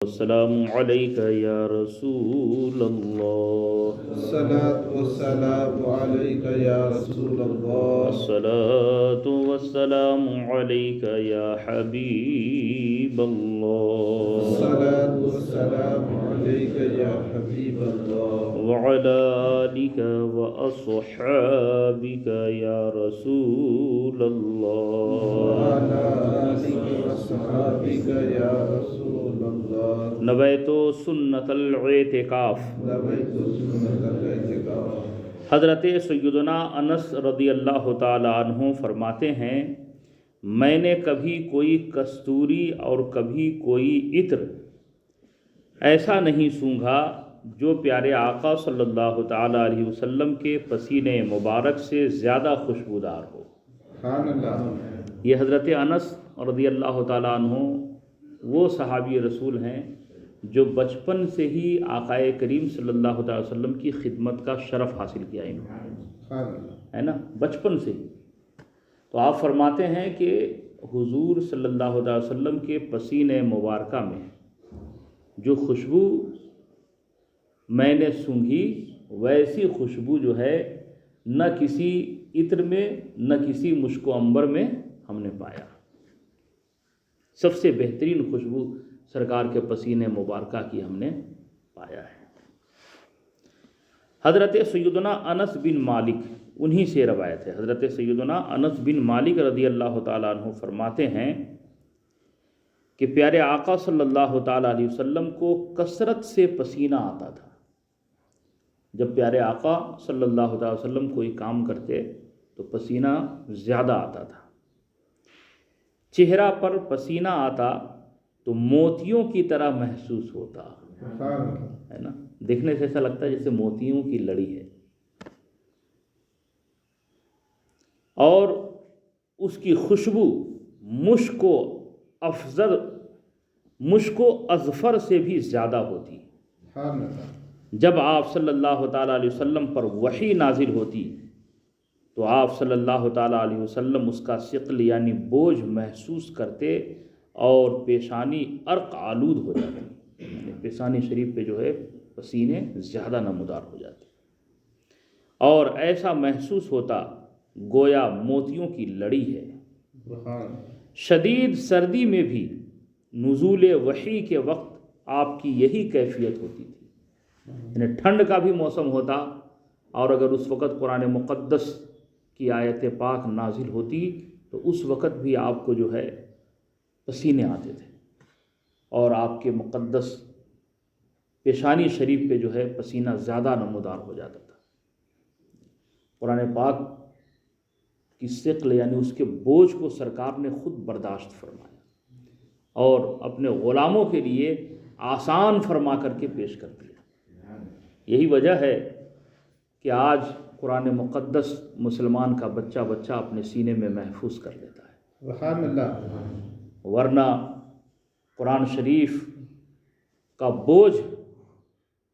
السلام علیکہ یا رسول اللہ، الصلاة والسلام علیکہ یا رسول اللہ، الصلاة والسلام علیکہ یا حبیب اللہ، الصلاة والسلام علیکہ یا حبیب اللہ، وعلی آلک واصحابک یا رسول اللہ، وعلی آلہ وصحابہ یا رسول اللہ، نویت سنت الاعتکاف۔ نویت سنت الاعتکاف۔ حضرت سیدنا انس رضی اللہ تعالی عنہ فرماتے ہیں، میں نے کبھی کوئی کستوری اور کبھی کوئی عطر ایسا نہیں سونگھا جو پیارے آقا صلی اللہ تعالی علیہ وسلم کے پسینے مبارک سے زیادہ خوشبودار ہو۔ سبحان اللہ۔ یہ حضرت انس رضی اللہ تعالی عنہ وہ صحابی رسول ہیں جو بچپن سے ہی آقا کریم صلی اللہ تعالی وسلم کی خدمت کا شرف حاصل کیا انہوں نے، سبحان اللہ، ہے نا، بچپن سے ہی۔ تو آپ فرماتے ہیں کہ حضور صلی اللہ علیہ وسلم کے پسینے مبارکہ میں جو خوشبو میں نے سونگھی، ویسی خوشبو جو ہے نہ کسی عطر میں نہ کسی مشک و عنبر میں ہم نے پایا۔ سب سے بہترین خوشبو سرکار کے پسینے مبارکہ کی ہم نے پایا ہے۔ حضرت سیدنا انس بن مالک، انہی سے روایت ہے، حضرت سیدنا انس بن مالک رضی اللہ تعالیٰ عنہ فرماتے ہیں کہ پیارے آقا صلی اللہ تعالیٰ علیہ وسلم کو کثرت سے پسینہ آتا تھا۔ جب پیارے آقا صلی اللہ تعالیٰ وسلم کوئی کام کرتے تو پسینہ زیادہ آتا تھا، چہرہ پر پسینہ آتا تو موتیوں کی طرح محسوس ہوتا ہے نا، دیکھنے سے ایسا لگتا ہے جیسے موتیوں کی لڑی ہے، اور اس کی خوشبو مشک و اظفر سے بھی زیادہ ہوتی۔ جب آپ صلی اللہ تعالیٰ علیہ وسلم پر وحی نازل ہوتی تو آپ صلی اللہ تعالیٰ علیہ وسلم اس کا ثقل یعنی بوجھ محسوس کرتے اور پیشانی عرق آلود ہو جاتی، یعنی پیشانی شریف پہ جو ہے پسینے زیادہ نمودار ہو جاتے، اور ایسا محسوس ہوتا گویا موتیوں کی لڑی ہے۔ شدید سردی میں بھی نزول وحی کے وقت آپ کی یہی کیفیت ہوتی تھی، یعنی ٹھنڈ کا بھی موسم ہوتا اور اگر اس وقت قرآن مقدس کی آیت پاک نازل ہوتی تو اس وقت بھی آپ کو جو ہے پسینے آتے تھے، اور آپ کے مقدس پیشانی شریف پہ جو ہے پسینہ زیادہ نمودار ہو جاتا تھا۔ قرآن پاک کی ثقل یعنی اس کے بوجھ کو سرکار نے خود برداشت فرمایا اور اپنے غلاموں کے لیے آسان فرما کر کے پیش کر دیا۔ یہی وجہ ہے کہ آج قرآن مقدس مسلمان کا بچہ بچہ اپنے سینے میں محفوظ کر لیتا ہے، سبحان اللہ، ورنہ قرآن شریف کا بوجھ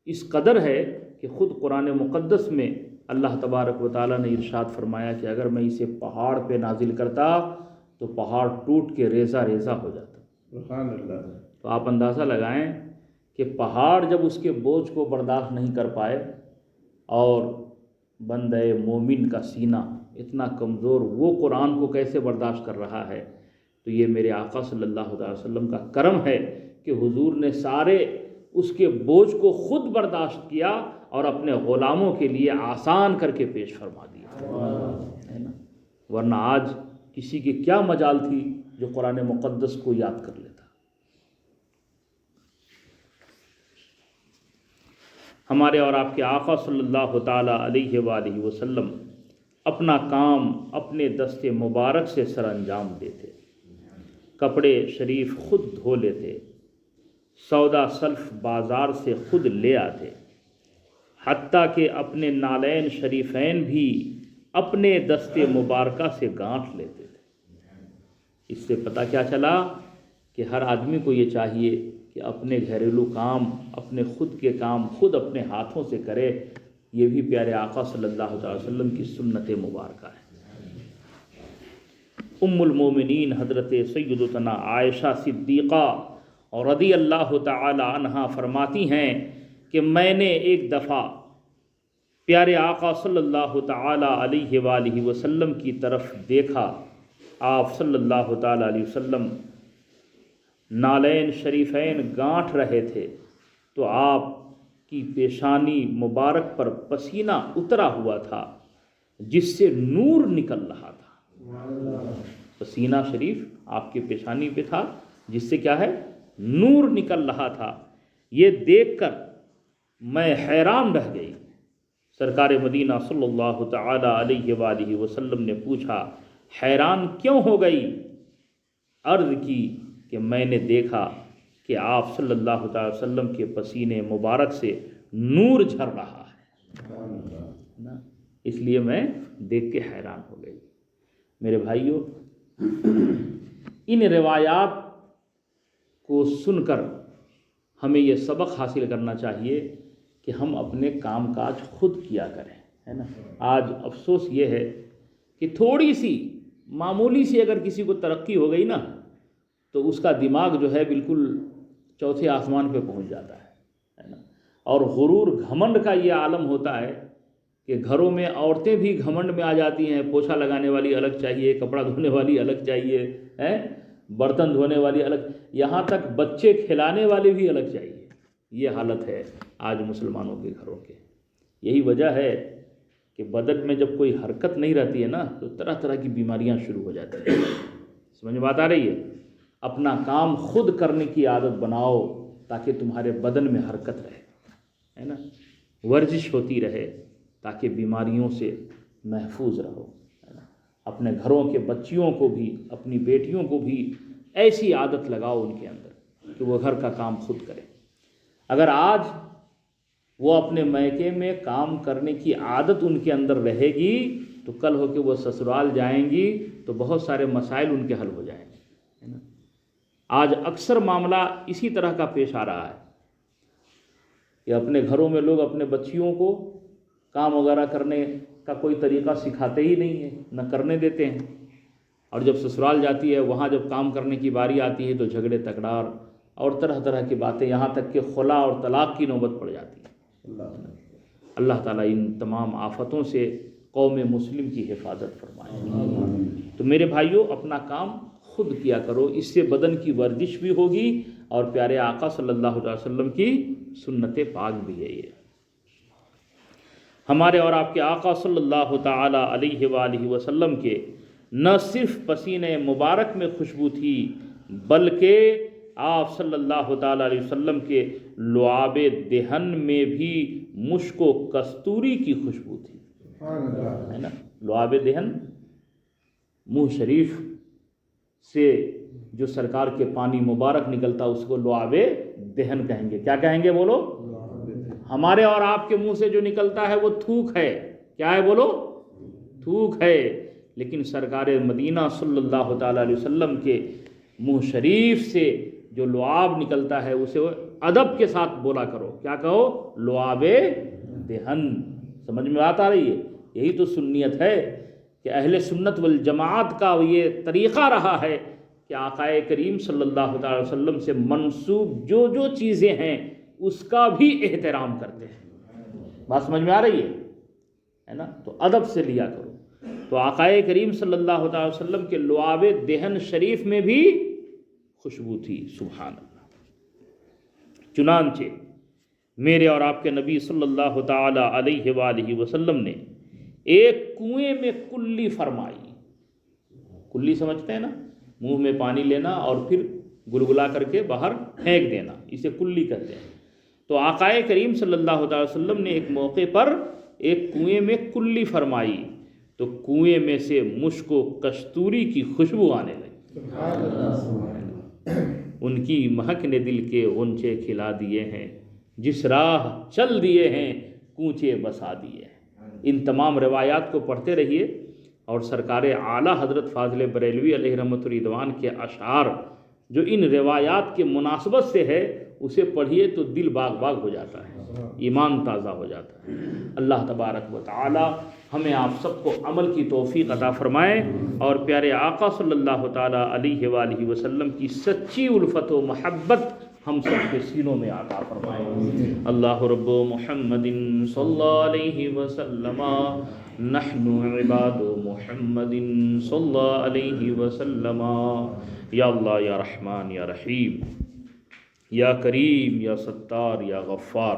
اس قدر ہے کہ خود قرآن مقدس میں اللہ تبارک و تعالیٰ نے ارشاد فرمایا کہ اگر میں اسے پہاڑ پہ نازل کرتا تو پہاڑ ٹوٹ کے ریزہ ریزہ ہو جاتا۔ سبحان اللہ۔ تو آپ اندازہ لگائیں کہ پہاڑ جب اس کے بوجھ کو برداشت نہیں کر پائے اور بندہ مومن کا سینہ اتنا کمزور وہ قرآن کو کیسے برداشت کر رہا ہے، تو یہ میرے آقا صلی اللہ علیہ وسلم کا کرم ہے کہ حضور نے سارے اس کے بوجھ کو خود برداشت کیا اور اپنے غلاموں کے لیے آسان کر کے پیش فرما دیا، ہے نا، ورنہ آج کسی کی کیا مجال تھی جو قرآن مقدس کو یاد کر لیتا۔ ہمارے اور آپ کے آقا صلی اللہ تعالیٰ علیہ وآلہ وسلم اپنا کام اپنے دست مبارک سے سر انجام دیتے، کپڑے شریف خود دھو لیتے، سودا سلف بازار سے خود لے آتے، حتیٰ کہ اپنے نالین شریفین بھی اپنے دست مبارکہ سے گانٹھ لیتے تھے۔ اس سے پتہ کیا چلا کہ ہر آدمی کو یہ چاہیے کہ اپنے گھریلو کام اپنے خود کے کام خود اپنے ہاتھوں سے کرے، یہ بھی پیارے آقا صلی اللہ علیہ وسلم کی سنت مبارکہ ہے۔ ام المومنین حضرت سیدتنا عائشہ صدیقہ اور رضی اللہ تعالی عنہا فرماتی ہیں کہ میں نے ایک دفعہ پیارے آقا صلی اللہ تعالی علیہ وآلہ وسلم کی طرف دیکھا، آپ صلی اللہ تعالی علیہ وسلم نالین شریفین گانٹھ رہے تھے تو آپ کی پیشانی مبارک پر پسینہ اترا ہوا تھا جس سے نور نکل رہا تھا۔ پسینہ شریف آپ کی پیشانی پہ تھا جس سے کیا ہے؟ نور نکل رہا تھا۔ یہ دیکھ کر میں حیران رہ گئی۔ سرکار مدینہ صلی اللہ تعالی علیہ وآلہ وسلم نے پوچھا حیران کیوں ہو گئی؟ عرض کی کہ میں نے دیکھا کہ آپ صلی اللہ تعالی وسلم کے پسینے مبارک سے نور جھر رہا ہے، اس لیے میں دیکھ کے حیران ہو گئی۔ میرے بھائیوں، ان روایات کو سن کر ہمیں یہ سبق حاصل کرنا چاہیے کہ ہم اپنے کام کاج خود کیا کریں، ہے نا۔ آج افسوس یہ ہے کہ تھوڑی سی معمولی سی اگر کسی کو ترقی ہو گئی نا تو اس کا دماغ جو ہے بالکل چوتھے آسمان پہ پہنچ جاتا ہے نا۔ اور غرور گھمنڈ کا یہ عالم ہوتا ہے کہ گھروں میں عورتیں بھی گھمنڈ میں آ جاتی ہیں، پوچھا لگانے والی الگ چاہیے، کپڑا دھونے والی الگ چاہیے، برتن دھونے والی الگ، یہاں تک بچے کھلانے والے بھی الگ چاہیے۔ یہ حالت ہے آج مسلمانوں کے گھروں کے۔ یہی وجہ ہے کہ بدن میں جب کوئی حرکت نہیں رہتی ہے نا تو طرح طرح کی بیماریاں شروع ہو جاتی ہیں۔ سمجھ میں بات آ رہی ہے؟ اپنا کام خود کرنے کی عادت بناؤ تاکہ تمہارے بدن میں حرکت رہے، ہے نا، ورزش ہوتی رہے تاکہ بیماریوں سے محفوظ رہو، ہے نا۔ اپنے گھروں کے بچیوں کو بھی، اپنی بیٹیوں کو بھی ایسی عادت لگاؤ ان کے اندر کہ وہ گھر کا کام خود کرے۔ اگر آج وہ اپنے میکے میں کام کرنے کی عادت ان کے اندر رہے گی تو کل ہو کے وہ سسرال جائیں گی تو بہت سارے مسائل ان کے حل ہو جائیں گے، ہے نا۔ آج اکثر معاملہ اسی طرح کا پیش آ رہا ہے کہ اپنے گھروں میں لوگ اپنے بچیوں کو کام وغیرہ کرنے کا کوئی طریقہ سکھاتے ہی نہیں ہے، نہ کرنے دیتے ہیں، اور جب سسرال جاتی ہے وہاں جب کام کرنے کی باری آتی ہے تو جھگڑے تکرار اور طرح طرح کی باتیں، یہاں تک کہ خلا اور طلاق کی نوبت پڑ جاتی ہے۔ اللہ تعالیٰ ان تمام آفتوں سے قوم مسلم کی حفاظت فرمائے۔ تو میرے بھائیوں، اپنا کام خود کیا کرو، اس سے بدن کی ورزش بھی ہوگی اور پیارے آقا صلی اللہ علیہ وسلم کی سنت پاک بھی ہے۔ یہ ہمارے اور آپ کے آقا صلی اللہ تعالی علیہ وآلہ وسلم کے نہ صرف پسینے مبارک میں خوشبو تھی بلکہ آپ صلی اللہ تعالی علیہ وسلم کے لعاب دہن میں بھی مشک و کستوری کی خوشبو تھی، ہے نا۔ لعاب دہن منہ شریف سے جو سرکار کے پانی مبارک نکلتا اس کو لعاب دہن کہیں گے۔ کیا کہیں گے بولو؟ ہمارے اور آپ کے منہ سے جو نکلتا ہے وہ تھوک ہے۔ کیا ہے بولو؟ تھوک ہے۔ لیکن سرکار مدینہ صلی اللہ تعالی علیہ وسلم کے منہ شریف سے جو لعاب نکلتا ہے اسے ادب کے ساتھ بولا کرو۔ کیا کہو؟ لعاب دہن۔ سمجھ میں بات آ رہی ہے؟ یہی تو سنیت ہے کہ اہل سنت والجماعت کا یہ طریقہ رہا ہے کہ آقا کریم صلی اللہ تعالی وسلم سے منسوب جو جو چیزیں ہیں اس کا بھی احترام کرتے ہیں۔ بات سمجھ میں آ رہی ہے نا؟ تو ادب سے لیا کرو۔ تو آقا کریم صلی اللہ تعالی وسلم کے لعاب دہن شریف میں بھی خوشبو تھی، سبحان اللہ۔ چنانچہ میرے اور آپ کے نبی صلی اللہ تعالی علیہ وآلہ وسلم نے ایک کنویں میں کلی فرمائی۔ کلی سمجھتے ہیں نا؟ منہ میں پانی لینا اور پھر گلگلا کر کے باہر پھینک دینا، اسے کلی کہتے ہیں۔ تو آقا کریم صلی اللہ تعالی وسلم نے ایک موقع پر ایک کنویں میں کلی فرمائی تو کنویں میں سے مشک و کستوری کی خوشبو آنے لگی۔ ان کی مہک نے دل کے غنچے کھلا دیے ہیں، جس راہ چل دیے ہیں کوچے بسا دیے ہیں۔ ان تمام روایات کو پڑھتے رہیے اور سرکار اعلیٰ حضرت فاضل بریلوی علیہ رحمۃ الرضوان کے اشعار جو ان روایات کے مناسبت سے ہے اسے پڑھیے تو دل باغ باغ ہو جاتا ہے، ایمان تازہ ہو جاتا ہے۔ اللہ تبارک و تعالی ہمیں آپ سب کو عمل کی توفیق عطا فرمائے اور پیارے آقا صلی اللہ تعالی علیہ وآلہ وسلم کی سچی الفت و محبت ہم سب کے سینوں میں عطا فرمائے۔ اللہ رب محمد صلی اللہ علیہ وسلم نحن عباد محمد صلی اللہ علیہ وسلم۔ یا اللہ یا رحمان یا رحیم یا کریم یا ستار یا غفار،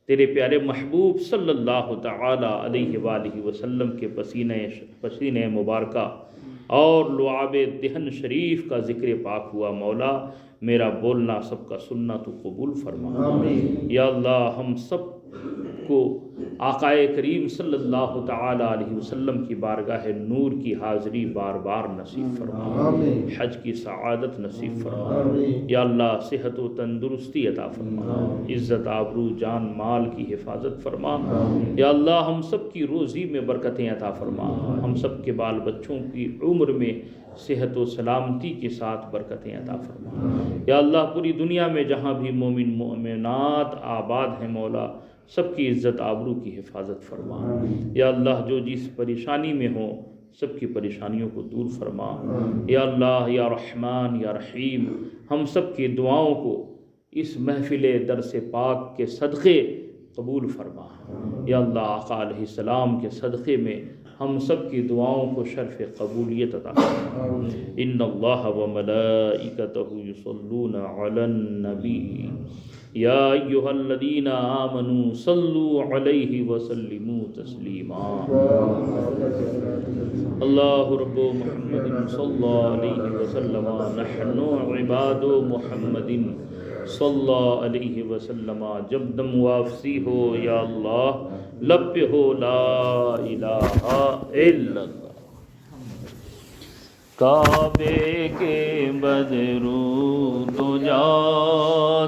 تیرے پیارے محبوب صلی اللہ تعالی علیہ وآلہ وسلم کے پسینے مبارکہ اور لعاب دہن شریف کا ذکر پاک ہوا مولا، میرا بولنا سب کا سننا تو قبول فرما۔ یا اللہ ہم سب کو آقائے کریم صلی اللہ تعالی علیہ وسلم کی بارگاہ نور کی حاضری بار بار نصیب فرما، حج کی سعادت نصیب فرما۔ یا اللہ صحت و تندرستی عطا فرما، عزت آبرو جان مال کی حفاظت فرما۔ یا اللہ ہم سب کی روزی میں برکتیں عطا فرما، ہم سب کے بال بچوں کی عمر میں صحت و سلامتی کے ساتھ برکتیں عطا فرما۔ یا اللہ پوری دنیا میں جہاں بھی مومن مومنات آباد ہیں مولا، سب کی عزت آبرو کی حفاظت فرما۔ یا اللہ جو جس پریشانی میں ہوں سب کی پریشانیوں کو دور فرما۔ یا اللہ یا رحمان یا رحیم ہم سب کی دعاؤں کو اس محفل درس پاک کے صدقے قبول فرما۔ یا اللہ آقا علیہ السلام کے صدقے میں ہم سب کی دعاؤں کو شرف قبولیت عطا فرما۔ ان اللہ وملائکتہ یصلون علی النبی یا ایہا الذین آمنوا صلوا علیہ وسلموا تسلیما۔ اللہ رب محمد صلی اللہ علیہ وسلم نحن عباد محمد صلی اللہ علیہ وسلم۔ جب دم واپسی ہو یا اللہ لب پہ ہو لا الہ الا اللہ۔ کعبے کے بدرود جا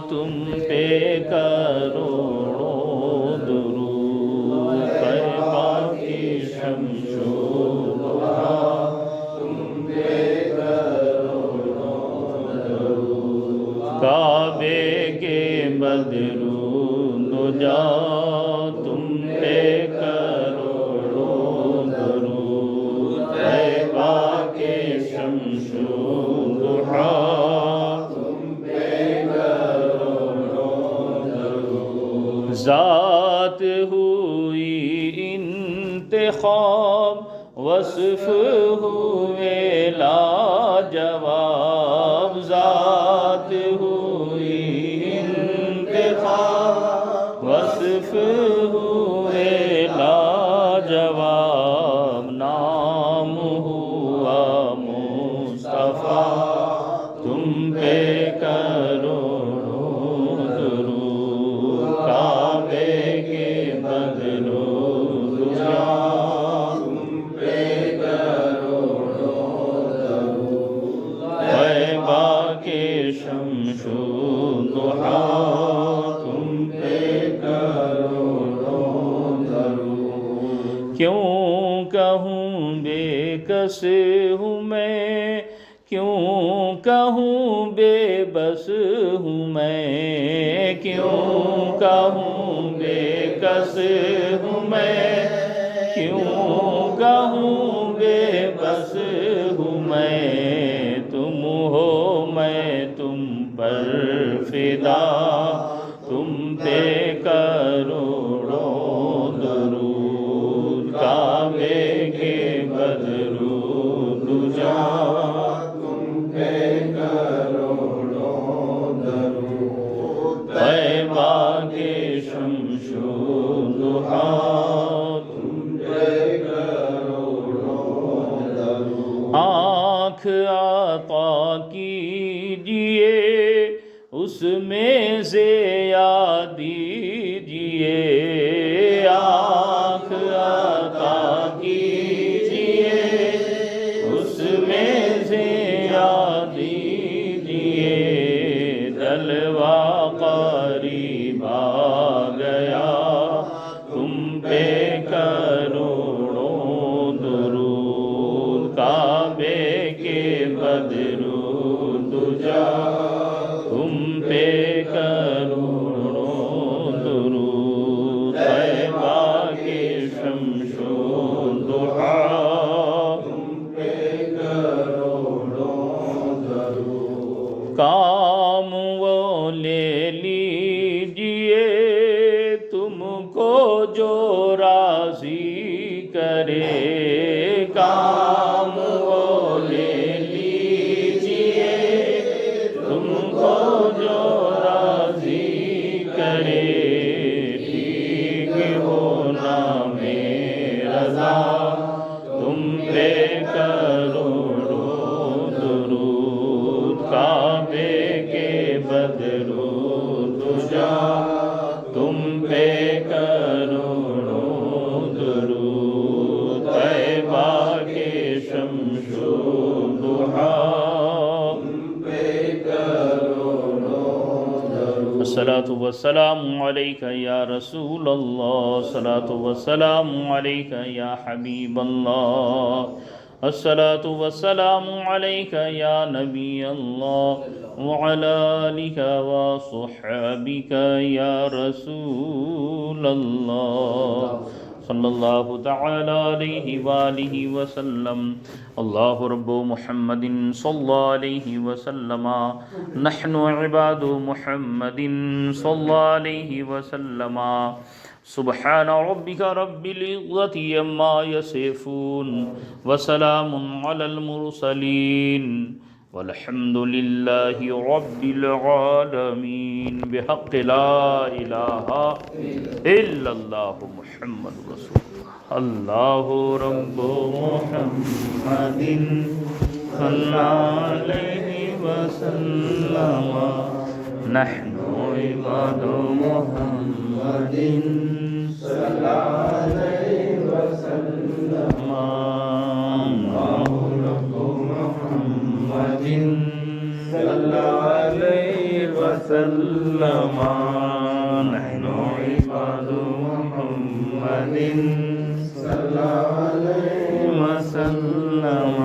تم پہ کروڑوں درود، طیبہ کی شمس و ضحا تم پہ کروڑوں درود، کعبے کے بدرود جا تم پہ کروڑوں درود، طیبہ کے شمس و ضحا تم پہ کروڑوں درود، ذات ہوئی انتخاب وصف ہوئے لاجواب، ذات ہوئی انتخاب وصف ہوئے لاجواب، نام ہوا مصطفیٰ تم پہ کروڑوں درود، کعبے کے بدرود جا تم پہ کروڑوں درود، طیبہ کے شمس و ضحا تم پہ کروڑوں درود۔ کیوں کہوں بے کس ہوں میں، کیوں کہوں بے بس ہوں میں، کیوں کہوں بے کس ہوں میں، کیوں کہوں بے بس ہوں میں، تم ہو میں تم پر فدا تم پہ کروڑوں درود، کعبے کے بدرود جا تم پہ کروڑوں درود، طیبہ کے شمس و ضحا تم پہ کروڑوں درود، آنکھ عطا کیجئے اس میں ضیا دیجئے، آنکھ عطا کیجئے اس میں ضیا دیجئے، جلوہ قریب آ گیا تم پہ کروڑوں درود، کعبے کے بدرود جا تم پہ کروڑوں درود، لیجئے تم کو جو راضی کرے، کام وہ لے لیجئے تم کو جو راضی کرے، ٹھیک ہو نام رضا تم پہ کروڑوں درود، کعبے کے بدرود جا تم پہ کروڑوں درود، طیبہ کے شمس و ضحیٰ تم پہ کروڑوں درود۔ الصلاة والسلام علیک یا رسول اللہ، الصلاة والسلام علیک یا حبیب اللہ، الصلاة والسلام علیک یا نبی اللہ، وعلی آلک وصحبک یا رسول اللہ، صلی اللہ تعالی علیہ وآلہ وسلم۔ اللہ رب محمد صلی اللہ علیہ وسلم، نحن عباد محمد صلی اللہ علیہ وسلم، سبحان ربک رب العزة عما یصفون، وسلام علی المرسلین، والحمد للہ رب العالمین، بحق لا الہ الا اللہ محمد رسول اللہ۔ اللہ رب محمد صلی اللہ علیہ وسلم، نحن عباد محمد صلی اللہ علیہ وسلم، اللہ رب محمد صلی اللہ علیہ وسلم، نحن عباد محمد صلی اللہ علیہ وسلم،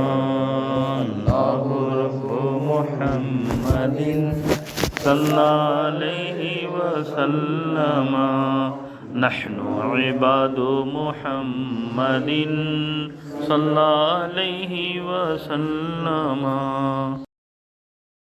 اللہ رب محمد صلی اللہ علیہ وسلم، نحن عباد محمد صلی اللہ علیہ وسلم۔